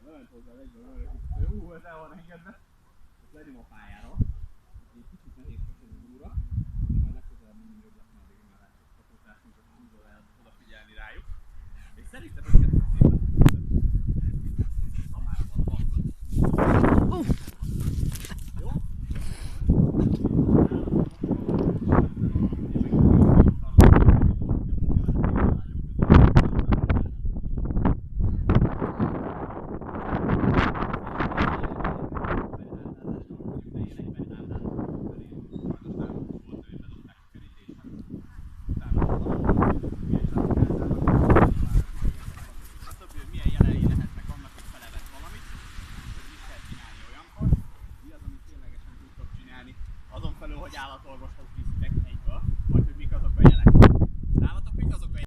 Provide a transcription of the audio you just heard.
Lement hozzá egyben, ez el van engedve. Most legyom a pályára. Egy kicsit nehézkes az úra, de majd legközelebb mindig jobb lesz, mert addig már rácsatlakozásunk, hogy tudod el odafigyelni rájuk. És szerintem őket szépen szamárban van. Jó? Azon felül, hogy állatorvoshoz visz